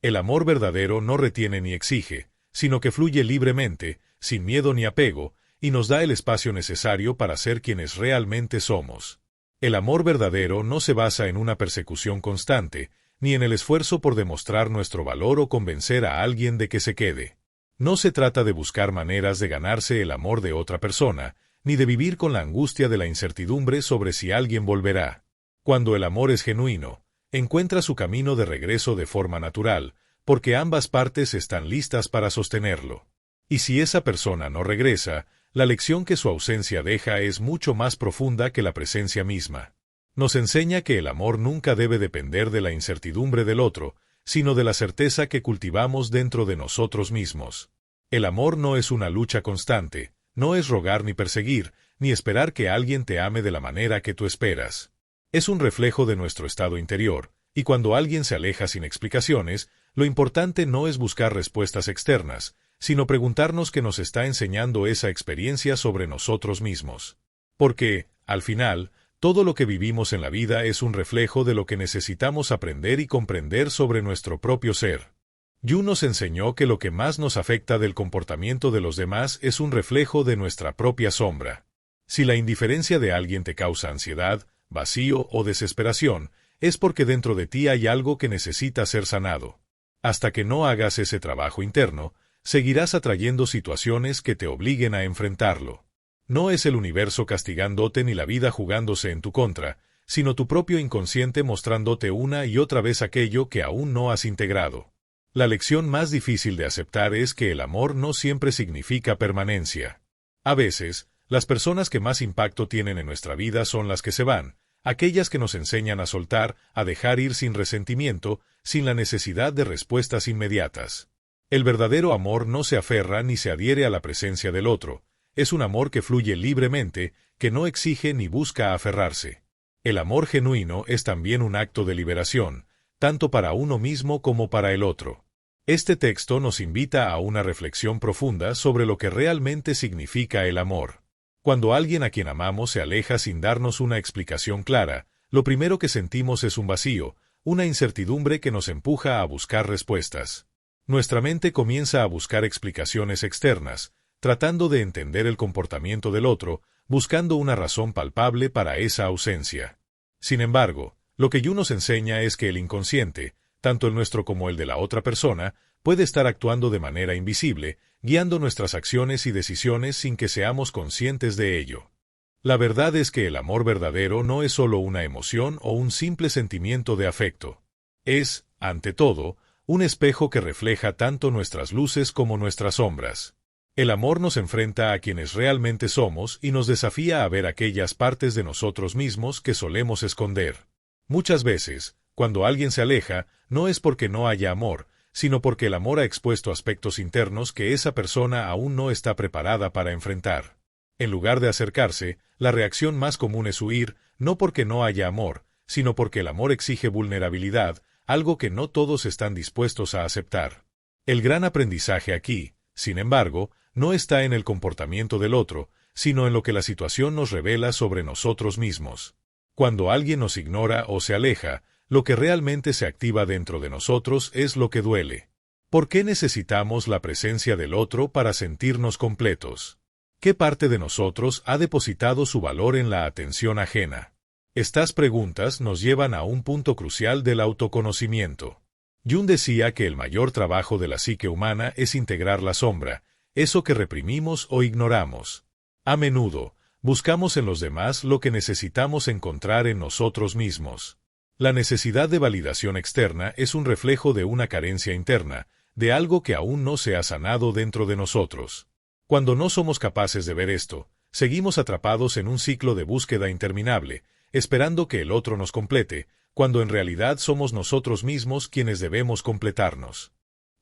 A: El amor verdadero no retiene ni exige, sino que fluye libremente, sin miedo ni apego, y nos da el espacio necesario para ser quienes realmente somos. El amor verdadero no se basa en una persecución constante, ni en el esfuerzo por demostrar nuestro valor o convencer a alguien de que se quede. No se trata de buscar maneras de ganarse el amor de otra persona, ni de vivir con la angustia de la incertidumbre sobre si alguien volverá. Cuando el amor es genuino, encuentra su camino de regreso de forma natural, porque ambas partes están listas para sostenerlo. Y si esa persona no regresa, la lección que su ausencia deja es mucho más profunda que la presencia misma. Nos enseña que el amor nunca debe depender de la incertidumbre del otro, sino de la certeza que cultivamos dentro de nosotros mismos. El amor no es una lucha constante, no es rogar ni perseguir, ni esperar que alguien te ame de la manera que tú esperas. Es un reflejo de nuestro estado interior, y cuando alguien se aleja sin explicaciones, lo importante no es buscar respuestas externas, sino preguntarnos qué nos está enseñando esa experiencia sobre nosotros mismos. Porque, al final, todo lo que vivimos en la vida es un reflejo de lo que necesitamos aprender y comprender sobre nuestro propio ser. Jung nos enseñó que lo que más nos afecta del comportamiento de los demás es un reflejo de nuestra propia sombra. Si la indiferencia de alguien te causa ansiedad, vacío o desesperación, es porque dentro de ti hay algo que necesita ser sanado. Hasta que no hagas ese trabajo interno, seguirás atrayendo situaciones que te obliguen a enfrentarlo. No es el universo castigándote ni la vida jugándose en tu contra, sino tu propio inconsciente mostrándote una y otra vez aquello que aún no has integrado. La lección más difícil de aceptar es que el amor no siempre significa permanencia. A veces, las personas que más impacto tienen en nuestra vida son las que se van, aquellas que nos enseñan a soltar, a dejar ir sin resentimiento, sin la necesidad de respuestas inmediatas. El verdadero amor no se aferra ni se adhiere a la presencia del otro, es un amor que fluye libremente, que no exige ni busca aferrarse. El amor genuino es también un acto de liberación, tanto para uno mismo como para el otro. Este texto nos invita a una reflexión profunda sobre lo que realmente significa el amor. Cuando alguien a quien amamos se aleja sin darnos una explicación clara, lo primero que sentimos es un vacío, una incertidumbre que nos empuja a buscar respuestas. Nuestra mente comienza a buscar explicaciones externas, tratando de entender el comportamiento del otro, buscando una razón palpable para esa ausencia. Sin embargo, lo que Jung nos enseña es que el inconsciente, tanto el nuestro como el de la otra persona, puede estar actuando de manera invisible, guiando nuestras acciones y decisiones sin que seamos conscientes de ello. La verdad es que el amor verdadero no es solo una emoción o un simple sentimiento de afecto. Es, ante todo, un espejo que refleja tanto nuestras luces como nuestras sombras. El amor nos enfrenta a quienes realmente somos y nos desafía a ver aquellas partes de nosotros mismos que solemos esconder. Muchas veces, cuando alguien se aleja, no es porque no haya amor, sino porque el amor ha expuesto aspectos internos que esa persona aún no está preparada para enfrentar. En lugar de acercarse, la reacción más común es huir, no porque no haya amor, sino porque el amor exige vulnerabilidad, algo que no todos están dispuestos a aceptar. El gran aprendizaje aquí, sin embargo, no está en el comportamiento del otro, sino en lo que la situación nos revela sobre nosotros mismos. Cuando alguien nos ignora o se aleja, lo que realmente se activa dentro de nosotros es lo que duele. ¿Por qué necesitamos la presencia del otro para sentirnos completos? ¿Qué parte de nosotros ha depositado su valor en la atención ajena? Estas preguntas nos llevan a un punto crucial del autoconocimiento. Jung decía que el mayor trabajo de la psique humana es integrar la sombra, eso que reprimimos o ignoramos. A menudo, buscamos en los demás lo que necesitamos encontrar en nosotros mismos. La necesidad de validación externa es un reflejo de una carencia interna, de algo que aún no se ha sanado dentro de nosotros. Cuando no somos capaces de ver esto, seguimos atrapados en un ciclo de búsqueda interminable, esperando que el otro nos complete, cuando en realidad somos nosotros mismos quienes debemos completarnos.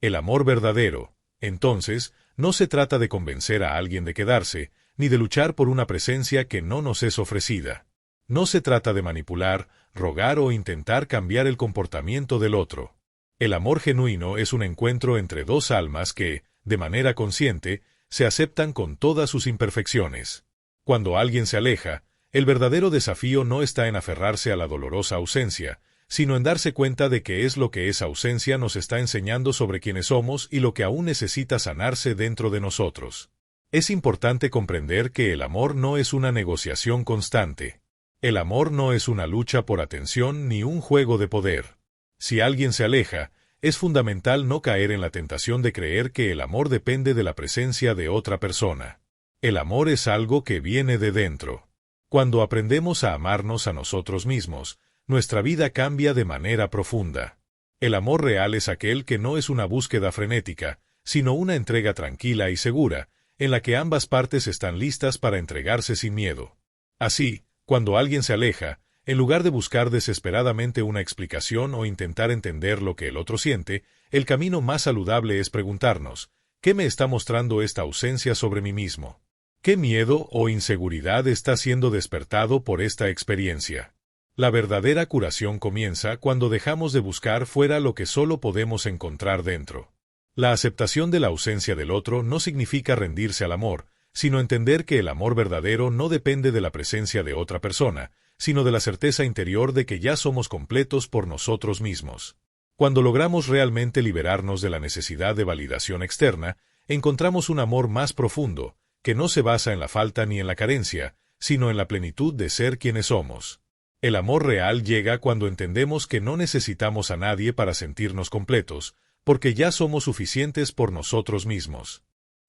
A: El amor verdadero, entonces, no se trata de convencer a alguien de quedarse, ni de luchar por una presencia que no nos es ofrecida. No se trata de manipular, rogar o intentar cambiar el comportamiento del otro. El amor genuino es un encuentro entre dos almas que, de manera consciente, se aceptan con todas sus imperfecciones. Cuando alguien se aleja, el verdadero desafío no está en aferrarse a la dolorosa ausencia, sino en darse cuenta de qué es lo que esa ausencia nos está enseñando sobre quiénes somos y lo que aún necesita sanarse dentro de nosotros. Es importante comprender que el amor no es una negociación constante. El amor no es una lucha por atención ni un juego de poder. Si alguien se aleja, es fundamental no caer en la tentación de creer que el amor depende de la presencia de otra persona. El amor es algo que viene de dentro. Cuando aprendemos a amarnos a nosotros mismos, nuestra vida cambia de manera profunda. El amor real es aquel que no es una búsqueda frenética, sino una entrega tranquila y segura, en la que ambas partes están listas para entregarse sin miedo. Así, cuando alguien se aleja, en lugar de buscar desesperadamente una explicación o intentar entender lo que el otro siente, el camino más saludable es preguntarnos, ¿qué me está mostrando esta ausencia sobre mí mismo? ¿Qué miedo o inseguridad está siendo despertado por esta experiencia? La verdadera curación comienza cuando dejamos de buscar fuera lo que solo podemos encontrar dentro. La aceptación de la ausencia del otro no significa rendirse al amor, sino entender que el amor verdadero no depende de la presencia de otra persona, sino de la certeza interior de que ya somos completos por nosotros mismos. Cuando logramos realmente liberarnos de la necesidad de validación externa, encontramos un amor más profundo, que no se basa en la falta ni en la carencia, sino en la plenitud de ser quienes somos. El amor real llega cuando entendemos que no necesitamos a nadie para sentirnos completos, porque ya somos suficientes por nosotros mismos.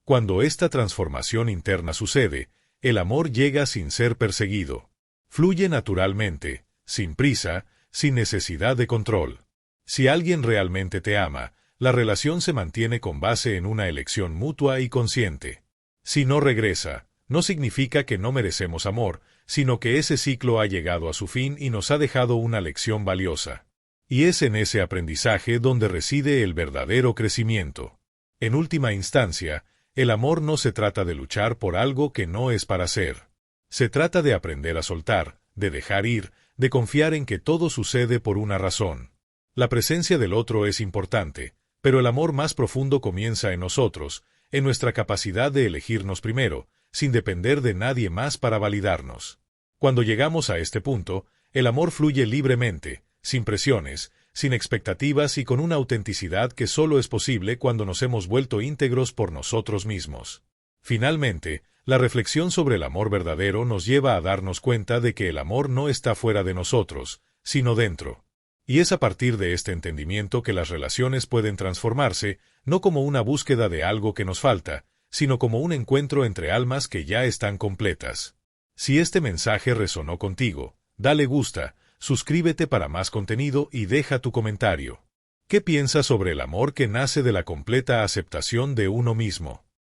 A: Cuando esta transformación interna sucede, el amor llega sin ser perseguido. Fluye naturalmente, sin prisa, sin necesidad de control. Si alguien realmente te ama, la relación se mantiene con base en una elección mutua y consciente. Si no regresa, no significa que no merecemos amor, sino que ese ciclo ha llegado a su fin y nos ha dejado una lección valiosa. Y es en ese aprendizaje donde reside el verdadero crecimiento. En última instancia, el amor no se trata de luchar por algo que no es para ser. Se trata de aprender a soltar, de dejar ir, de confiar en que todo sucede por una razón. La presencia del otro es importante, pero el amor más profundo comienza en nosotros, en nuestra capacidad de elegirnos primero, sin depender de nadie más para validarnos. Cuando llegamos a este punto, el amor fluye libremente, sin presiones, sin expectativas y con una autenticidad que solo es posible cuando nos hemos vuelto íntegros por nosotros mismos. Finalmente, la reflexión sobre el amor verdadero nos lleva a darnos cuenta de que el amor no está fuera de nosotros, sino dentro. Y es a partir de este entendimiento que las relaciones pueden transformarse, no como una búsqueda de algo que nos falta, sino como un encuentro entre almas que ya están completas. Si este mensaje resonó contigo, dale gusta, suscríbete para más contenido y deja tu comentario. ¿Qué piensas sobre el amor que nace de la completa aceptación de uno mismo?